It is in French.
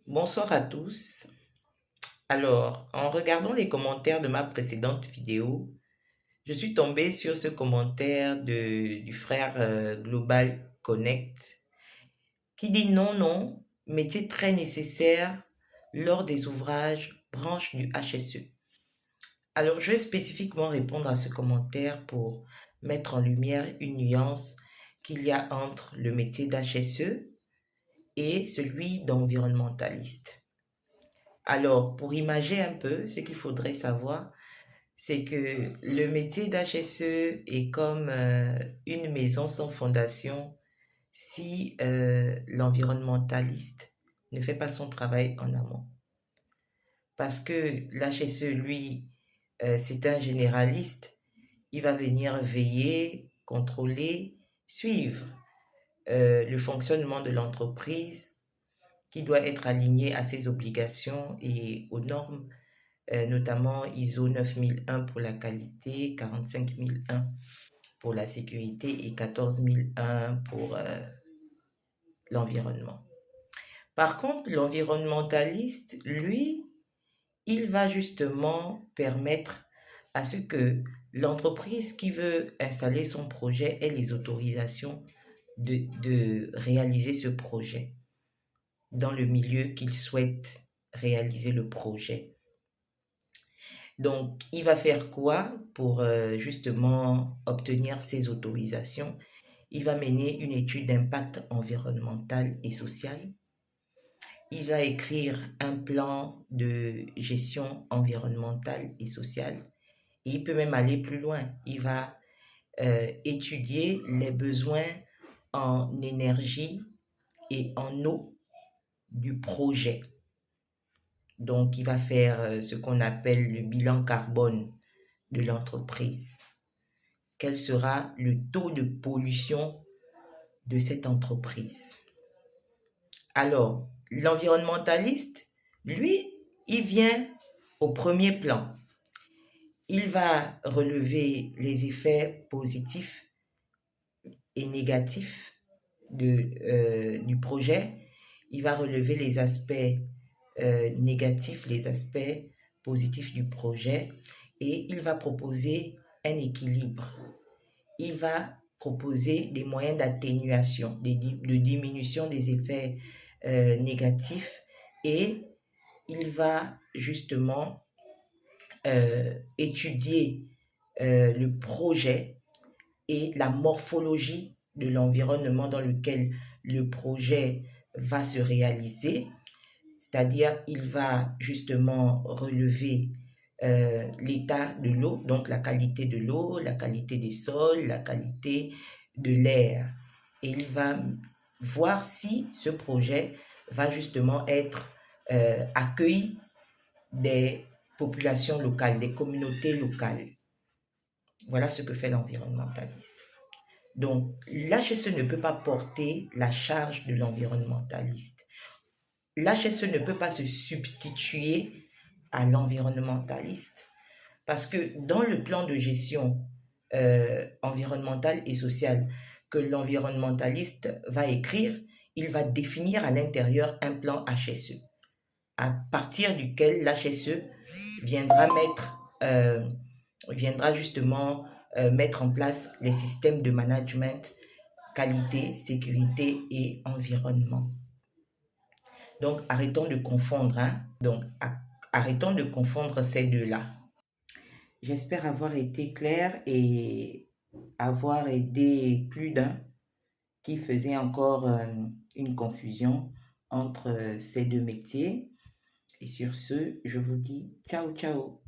Bonsoir à tous. Alors, en regardant les commentaires de ma précédente vidéo, je suis tombée sur ce commentaire du frère Global Connect qui dit non, non, métier très nécessaire lors des ouvrages branches du HSE. Alors, je vais spécifiquement répondre à ce commentaire pour mettre en lumière une nuance qu'il y a entre le métier d'HSE et celui d'environnementaliste. Alors, pour imager un peu, ce qu'il faudrait savoir, c'est que le métier d'HSE est comme une maison sans fondation si l'environnementaliste ne fait pas son travail en amont. Parce que l'HSE, lui, c'est un généraliste, il va venir veiller, contrôler, suivre le fonctionnement de l'entreprise qui doit être aligné à ses obligations et aux normes notamment ISO 9001 pour la qualité, 45001 pour la sécurité et 14001 pour l'environnement. Par contre, l'environnementaliste, lui, il va justement permettre à ce que l'entreprise qui veut installer son projet ait les autorisations de réaliser ce projet dans le milieu qu'il souhaite réaliser le projet. Donc, il va faire quoi pour justement obtenir ces autorisations? Il va mener une étude d'impact environnemental et social. Il va écrire un plan de gestion environnementale et sociale. Et il peut même aller plus loin. Il va étudier les besoins en énergie et en eau du projet. Donc, il va faire ce qu'on appelle le bilan carbone de l'entreprise. Quel sera le taux de pollution de cette entreprise? Alors, l'environnementaliste, lui, il vient au premier plan. Il va relever les effets positifs et négatifs du projet. Il va relever les aspects négatifs, les aspects positifs du projet et il va proposer un équilibre. Il va proposer des moyens d'atténuation, de diminution des effets négatifs et il va justement étudier le projet et la morphologie de l'environnement dans lequel le projet va se réaliser. C'est-à-dire, il va justement relever l'état de l'eau, donc la qualité de l'eau, la qualité des sols, la qualité de l'air. Et il va voir si ce projet va justement être accueilli des populations locales, des communautés locales. Voilà ce que fait l'environnementaliste. Donc, l'HSE ne peut pas porter la charge de l'environnementaliste. L'HSE ne peut pas se substituer à l'environnementaliste parce que dans le plan de gestion environnementale et sociale que l'environnementaliste va écrire, il va définir à l'intérieur un plan HSE à partir duquel l'HSE viendra justement mettre en place les systèmes de management, qualité, sécurité et environnement. Donc, arrêtons de confondre, hein? Donc, arrêtons de confondre ces deux-là. J'espère avoir été claire et avoir aidé plus d'un qui faisait encore une confusion entre ces deux métiers. Et sur ce, je vous dis ciao, ciao.